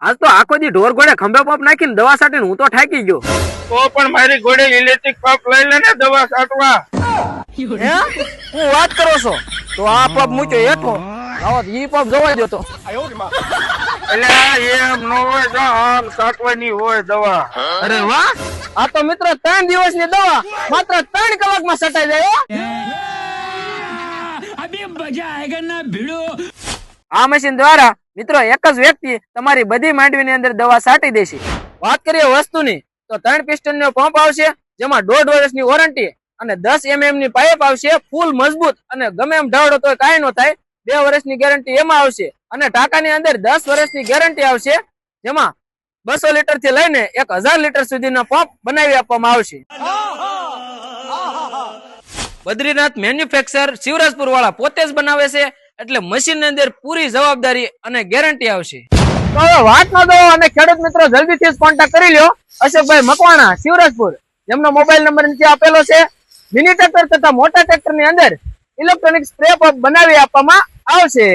આજ તો આખો દી ઢોર ઘોડે ખંભે પંપ નાખીને દવા છાંટીને હું તો થાકી ગયો. તો પણ મારી ઘોડે ઇલેક્ટ્રિક પંપ લઈ લે ને દવા છાંટવા. હે હું વાત કરો છો? તો આ પંપ મૂક્યો હેઠો આવો ઈ પંપ જોવા દો તો. એટલે એમ ન હોય તો આમ છાંટવાની હોય દવા. અરે વાહ, આ તો મિત્રો 3 દિવસની દવા માત્ર 3 કલાકમાં છટાઈ જાય હો. अभी मजा आएगा ना भिड़ो. આ મશીન દ્વારા મિત્રો એક જ વ્યક્તિ તમારી બધી માંડવીની અંદર દવા છાંટી દેશે. વાત કરીએ વસ્તુની તો 3 પિસ્ટન નો પંપ આવશે, જેમાં 1.5 વર્ષની વોરંટી અને 10 mm ની પાઇપ આવશે, ફૂલ મજબૂત અને ગમે એમ ઢાળો તો કાંઈ ન થાય. 2 વર્ષની ગેરંટી એમાં આવશે અને ટાંકાની અંદર 10 વર્ષની ગેરંટી આવશે, જેમાં 200 લીટર થી લઈને 1000 લીટર સુધીના પંપ બનાવી આપવામાં આવશે. બદ્રીનાથ મેન્યુફેક્ચર શિવરાજપુર વાળા પોતે જ બનાવે છે, એટલે મશીન ની અંદર પૂરી જવાબદારી અને ગેરંટી આવશે. તો હવે વાત ન દો અને ખેડૂત મિત્રો જલ્દીથી જ કોન્ટેક્ટ કરી લ્યો અશોકભાઈ મકવાણા શિવરાજપુર, જેમનો મોબાઈલ નંબર નીચે આપેલો છે. મિની ટ્રેક્ટર તથા મોટા ટ્રેક્ટર ની અંદર ઇલેક્ટ્રોનિક સ્પ્રે પંપ બનાવી આપવામાં આવશે.